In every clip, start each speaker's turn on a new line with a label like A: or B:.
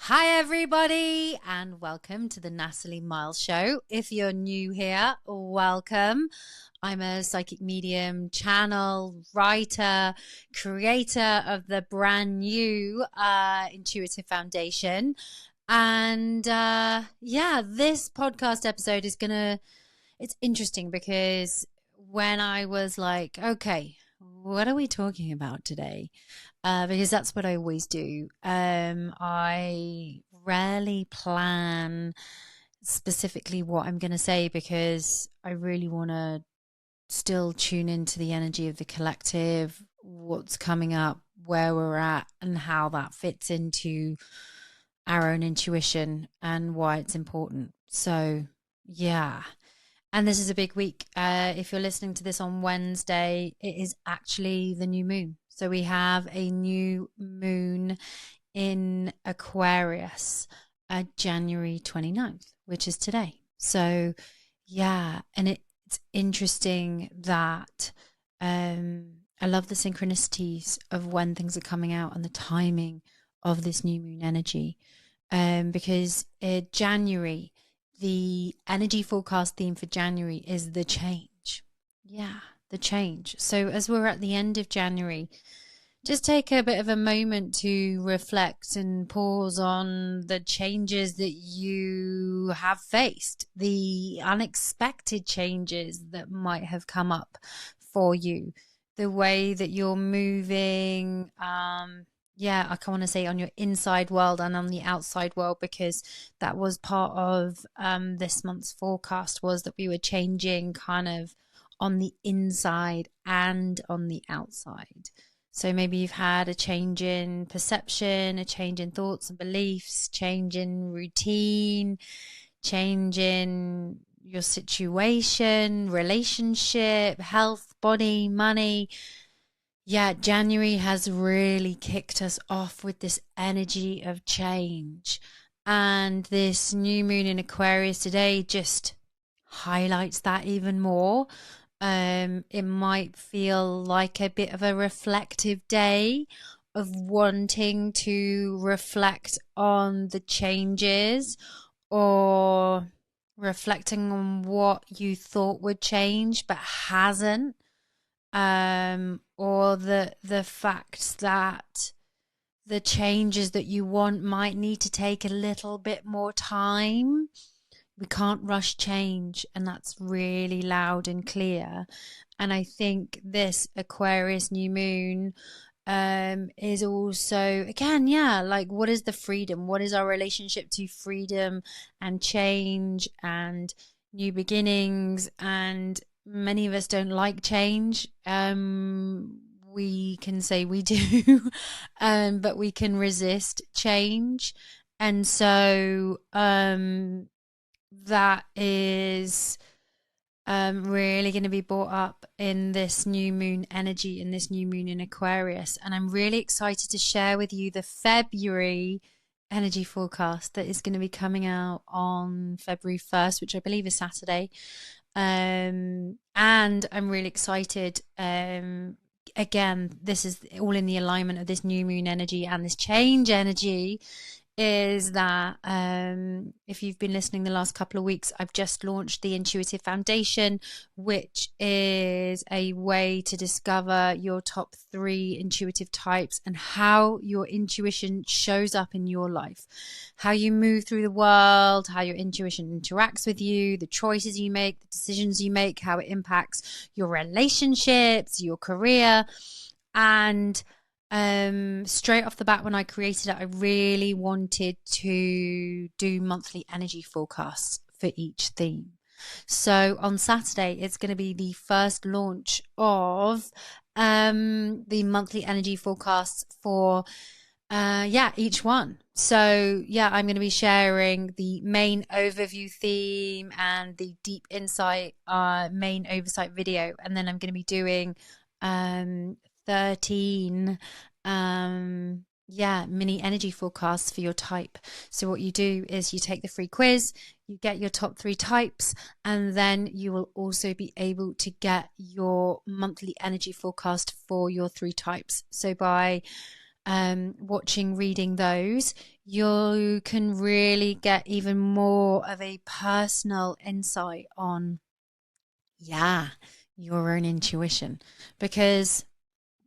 A: Hi, everybody, and welcome to the Natalie Miles Show. If you're new here, welcome. I'm a psychic medium, channel, writer, creator of the brand new Intuitive Foundation. And this podcast episode it's interesting because when I was like, okay, what are we talking about today? Because that's what I always do. I rarely plan specifically what I'm going to say because I really want to still tune into the energy of the collective, what's coming up, where we're at, and how that fits into our own intuition and why it's important. So, yeah. And this is a big week. If you're listening to this on Wednesday, it is actually the new moon. So we have a new moon in Aquarius, January 29th, which is today. So, yeah. And it's interesting that I love the synchronicities of when things are coming out and the timing of this new moon energy. Because January, the energy forecast theme for January is the change. Yeah, the change. So as we're at the end of January, just take a bit of a moment to reflect and pause on the changes that you have faced, the unexpected changes that might have come up for you, the way that you're moving, I kind want to say on your inside world and on the outside world, because that was part of this month's forecast, was that we were changing kind of on the inside and on the outside. So maybe you've had a change in perception, a change in thoughts and beliefs, change in routine, change in your situation, relationship, health, body, money. Yeah, January has really kicked us off with this energy of change. And this new moon in Aquarius today just highlights that even more. It might feel like a bit of a reflective day of wanting to reflect on the changes or reflecting on what you thought would change but hasn't, or the fact that the changes that you want might need to take a little bit more time. We can't rush change, and that's really loud and clear. And I think this Aquarius new moon is also, again, like, what is the freedom? What is our relationship to freedom and change and new beginnings? And many of us don't like change. We can say we do, but we can resist change. And so that is really going to be brought up in this new moon energy, in this new moon in Aquarius. And I'm really excited to share with you the February energy forecast that is going to be coming out on February 1st, which I believe is Saturday. And I'm really excited. Again, this is all in the alignment of this new moon energy and this change energy, is that if you've been listening the last couple of weeks, I've just launched the Intuitive Foundation, which is a way to discover your top 3 intuitive types and how your intuition shows up in your life, how you move through the world, how your intuition interacts with you, the choices you make, the decisions you make, how it impacts your relationships, your career. And straight off the bat, when I created it, I really wanted to do monthly energy forecasts for each theme. So on Saturday, it's going to be the first launch of the monthly energy forecasts for each one. So I'm going to be sharing the main overview theme and the deep insight main oversight video, and then I'm going to be doing 13 mini energy forecasts for your type. So what you do is you take the free quiz, you get your top 3 types, and then you will also be able to get your monthly energy forecast for your 3 types. So by reading those, you can really get even more of a personal insight on, yeah, your own intuition. Because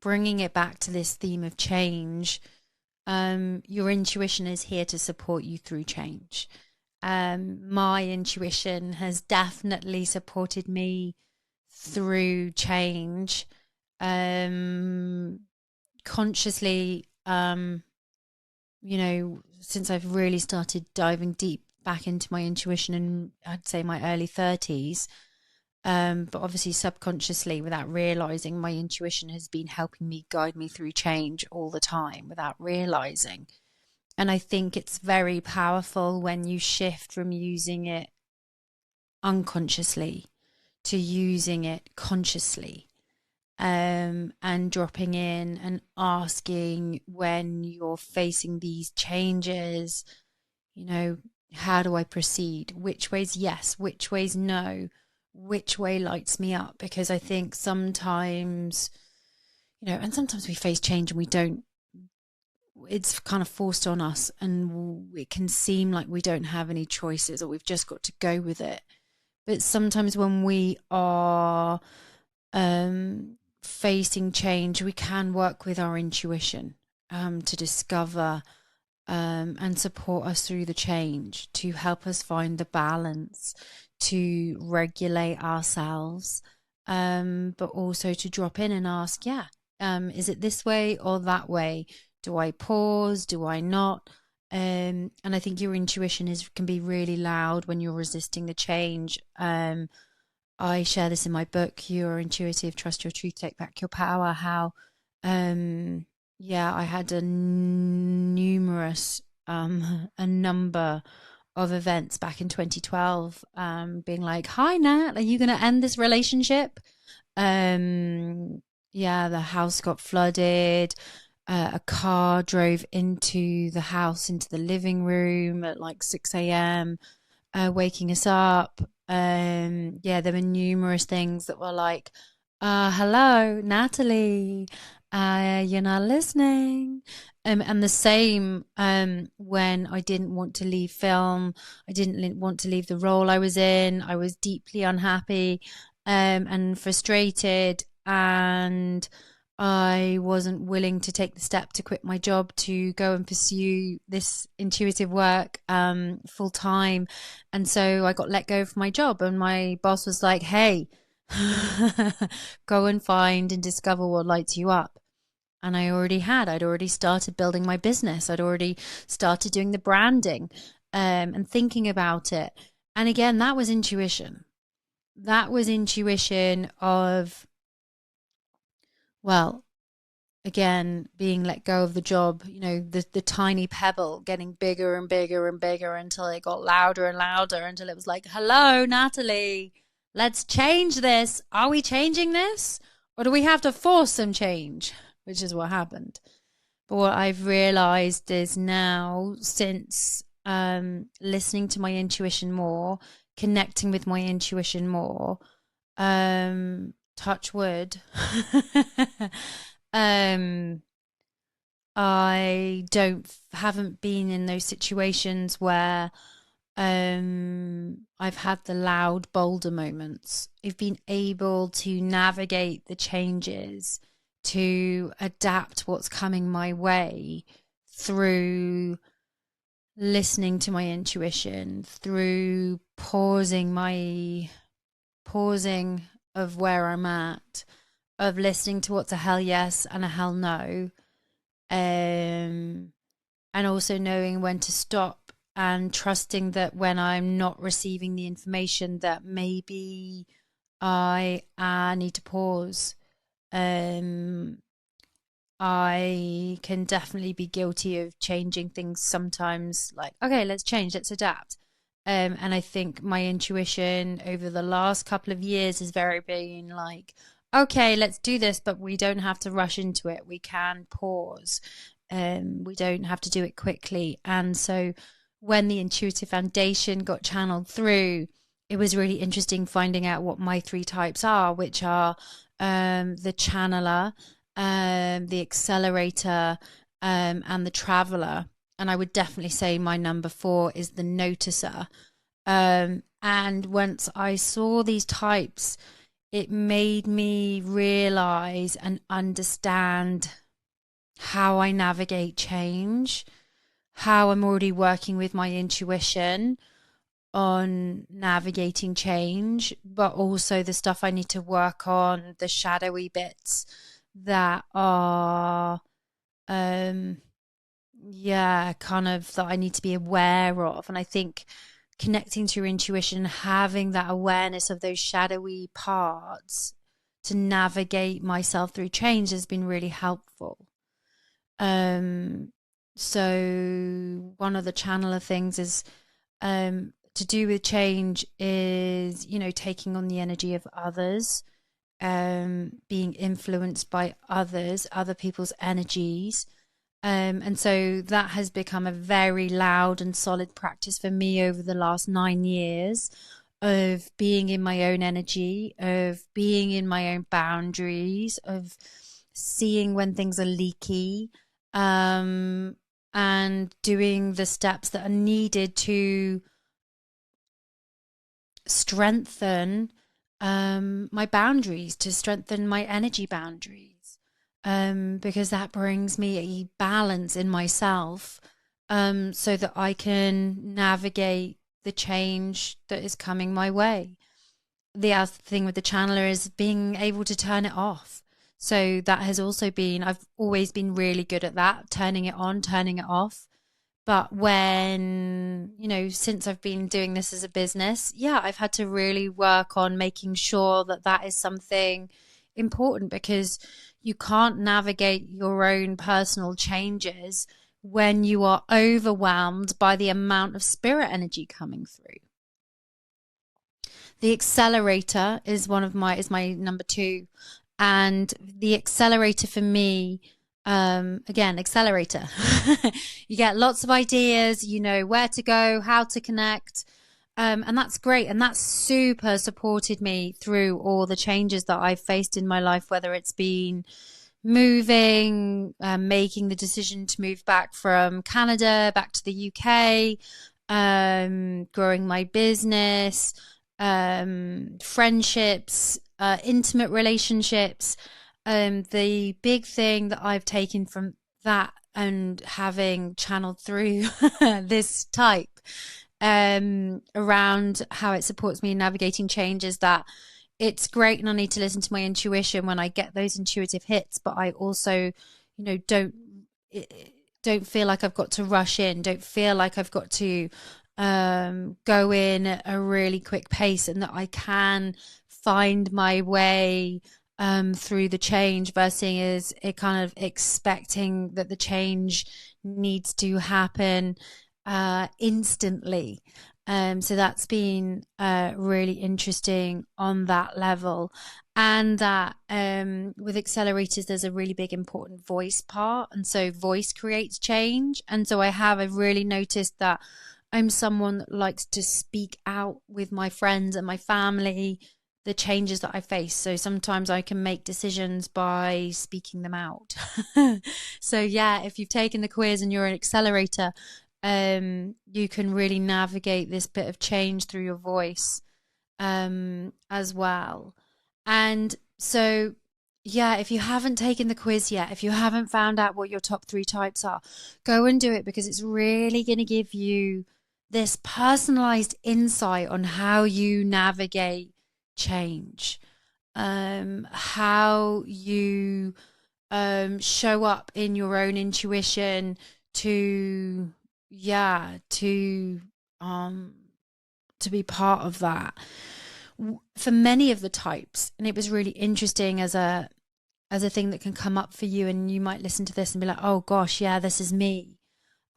A: bringing it back to this theme of change, your intuition is here to support you through change. My intuition has definitely supported me through change, consciously, since I've really started diving deep back into my intuition in, I'd say, my early 30s. But obviously subconsciously, without realizing, my intuition has been helping me guide me through change all the time without realizing. And I think it's very powerful when you shift from using it unconsciously to using it consciously, and dropping in and asking when you're facing these changes, how do I proceed? Which ways yes, which ways no? Which way lights me up? Because I think sometimes, and sometimes we face change and we don't, it's kind of forced on us, and it can seem like we don't have any choices or we've just got to go with it. But sometimes when we are facing change, we can work with our intuition to discover and support us through the change, to help us find the balance, to regulate ourselves, but also to drop in and ask, is it this way or that way? Do I pause? Do I not? And I think your intuition can be really loud when you're resisting the change. I share this in my book, You're Intuitive, Trust Your Truth, Take Back Your Power, how I had a number of events back in 2012, being like, hi Nat, are you going to end this relationship? The house got flooded. A car drove into the house, into the living room at like 6 a.m., waking us up. There were numerous things that were like, hello, Natalie, you're not listening. And the same when I didn't want to leave film, I didn't want to leave the role I was in. I was deeply unhappy and frustrated, and I wasn't willing to take the step to quit my job to go and pursue this intuitive work full time. And so I got let go from my job, and my boss was like, hey, go and find and discover what lights you up. And I'd already started building my business. I'd already started doing the branding and thinking about it. And again, that was intuition. That was intuition of, well, again, being let go of the job, the tiny pebble getting bigger and bigger and bigger until it got louder and louder, until it was like, hello, Natalie, let's change this. Are we changing this? Or do we have to force some change? Which is what happened. But what I've realized is now, since listening to my intuition more, connecting with my intuition more, touch wood, I haven't been in those situations where I've had the loud boulder moments. I've been able to navigate the changes, to adapt what's coming my way through listening to my intuition, through pausing of where I'm at, of listening to what's a hell yes and a hell no, and also knowing when to stop and trusting that when I'm not receiving the information, that maybe I need to pause. I can definitely be guilty of changing things sometimes, like, okay, let's change, let's adapt. And I think my intuition over the last couple of years has very been like, okay, let's do this, but we don't have to rush into it. We can pause. We don't have to do it quickly. And so when the intuitive foundation got channeled through, it was really interesting finding out what my 3 types are, which are the channeler, the accelerator, and the traveler. And I would definitely say my number 4 is the noticer. And once I saw these types, it made me realize and understand how I navigate change, how I'm already working with my intuition on navigating change, but also the stuff I need to work on, the shadowy bits that are, kind of that I need to be aware of. And I think connecting to your intuition, having that awareness of those shadowy parts to navigate myself through change has been really helpful. So one of the channeler things is to do with change is, taking on the energy of others, being influenced by others, other people's energies. And so that has become a very loud and solid practice for me over the last 9 years of being in my own energy, of being in my own boundaries, of seeing when things are leaky, and doing the steps that are needed to strengthen my boundaries, to strengthen my energy boundaries, because that brings me a balance in myself, so that I can navigate the change that is coming my way. The other thing with the channeler is being able to turn it off. So that has also been, I've always been really good at that, turning it on, turning it off. But when, since I've been doing this as a business, I've had to really work on making sure that that is something important, because you can't navigate your own personal changes when you are overwhelmed by the amount of spirit energy coming through. The accelerator is my number 2. And the accelerator for me, again, accelerator. You get lots of ideas, you know where to go, how to connect. And that's great. And that's super supported me through all the changes that I've faced in my life, whether it's been moving, making the decision to move back from Canada, back to the UK, growing my business, friendships, intimate relationships. The big thing that I've taken from that, and having channeled through this type, around how it supports me in navigating change, is that it's great, and I need to listen to my intuition when I get those intuitive hits, but I also, don't feel like I've got to rush in, don't feel like I've got to go in at a really quick pace, and that I can find my way through the change, versus it kind of expecting that the change needs to happen instantly. So that's been really interesting on that level. And that with accelerators, there's a really big important voice part. And so voice creates change. And so I've really noticed that I'm someone that likes to speak out with my friends and my family the changes that I face. So sometimes I can make decisions by speaking them out. So if you've taken the quiz and you're an accelerator, you can really navigate this bit of change through your voice as well. And so, if you haven't taken the quiz yet, if you haven't found out what your top 3 types are, go and do it, because it's really going to give you this personalized insight on how you navigate change, how you show up in your own intuition to be part of that for many of the types. And it was really interesting as a thing that can come up for you, and you might listen to this and be like, oh gosh, this is me.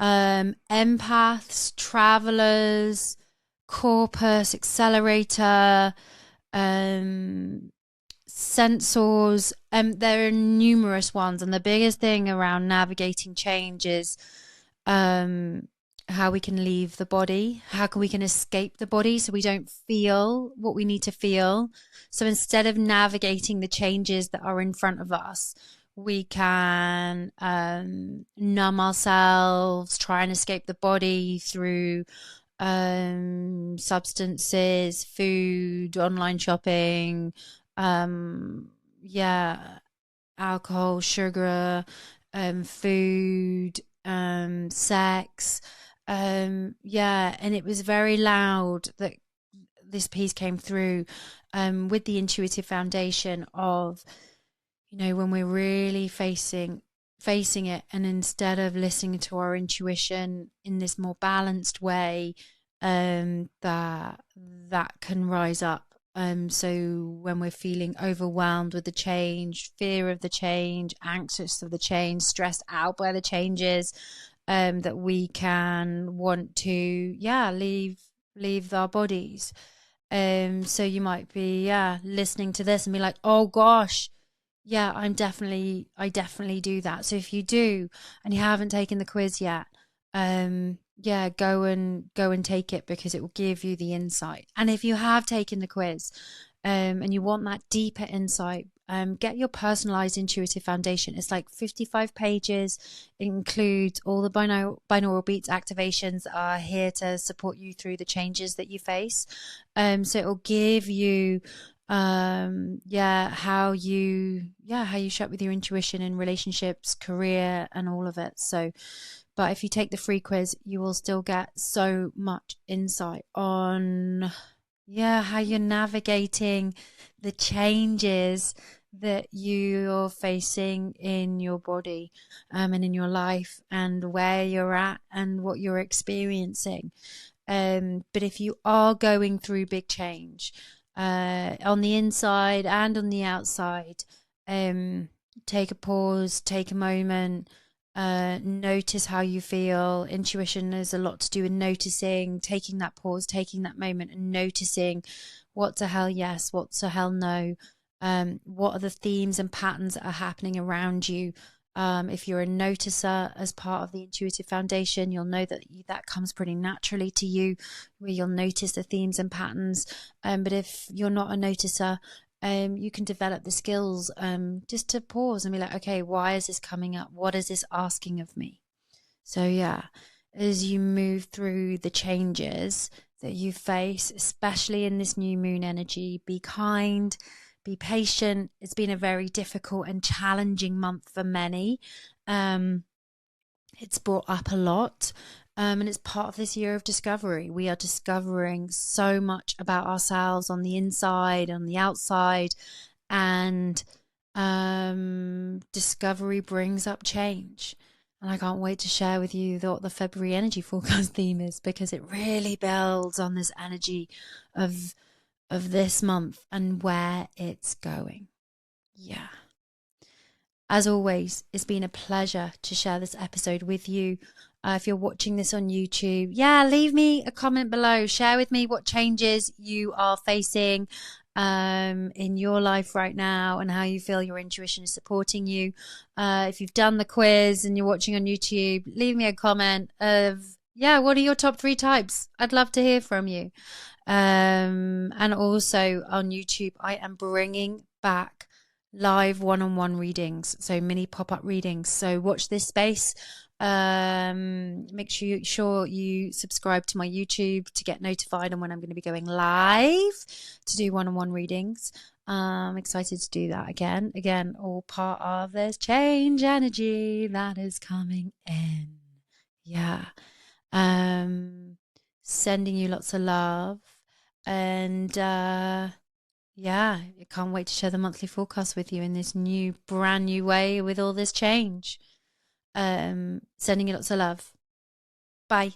A: Empaths, travelers, corpus, accelerator, sensors. There are numerous ones, and the biggest thing around navigating change is how we can leave the body, we can escape the body so we don't feel what we need to feel. So instead of navigating the changes that are in front of us, We can numb ourselves, try and escape the body through substances, food, online shopping, yeah, alcohol, sugar, food, sex. Yeah, and it was very loud that this piece came through with the intuitive foundation of, when we're really facing it, and instead of listening to our intuition in this more balanced way, that can rise up. So when we're feeling overwhelmed with the change, fear of the change, anxious of the change, stressed out by the changes, that we can want to, leave our bodies. So you might be, listening to this and be like, oh gosh, yeah, I definitely do that. So if you do and you haven't taken the quiz yet, go and take it, because it will give you the insight. And if you have taken the quiz, and you want that deeper insight, get your personalized intuitive foundation. It's like 55 pages. It includes all the binaural beats activations that are here to support you through the changes that you face. So it will give you how you show up with your intuition in relationships, career, and all of it. So, but if you take the free quiz, you will still get so much insight on how you're navigating the changes that you're facing in your body, and in your life, and where you're at and what you're experiencing. But if you are going through big change, on the inside and on the outside, take a pause, take a moment, notice how you feel. Intuition has a lot to do with noticing, taking that pause, taking that moment, and noticing what's a hell yes, what's a hell no. What are the themes and patterns that are happening around you? If you're a noticer as part of the intuitive foundation, you'll know that comes pretty naturally to you, where you'll notice the themes and patterns. But if you're not a noticer, you can develop the skills just to pause and be like, okay, why is this coming up? What is this asking of me? So as you move through the changes that you face, especially in this new moon energy, be kind, be patient. It's been a very difficult and challenging month for many. It's brought up a lot. And it's part of this year of discovery. We are discovering so much about ourselves on the inside, on the outside, and discovery brings up change. And I can't wait to share with you what the February energy forecast theme is, because it really builds on this energy of this month and where it's going. Yeah. As always, it's been a pleasure to share this episode with you. If you're watching this on YouTube, leave me a comment below. Share with me what changes you are facing in your life right now, and how you feel your intuition is supporting you. If you've done the quiz and you're watching on YouTube, leave me a comment of, what are your top 3 types? I'd love to hear from you. And also on YouTube, I am bringing back live one-on-one readings, so mini pop-up readings. So watch this space. Make sure you subscribe to my YouTube to get notified on when I'm going to be going live to do one-on-one readings. I'm excited to do that again, all part of this change energy that is coming in. Sending you lots of love, and I can't wait to share the monthly forecast with you in this brand new way with all this change. Sending you lots of love. Bye.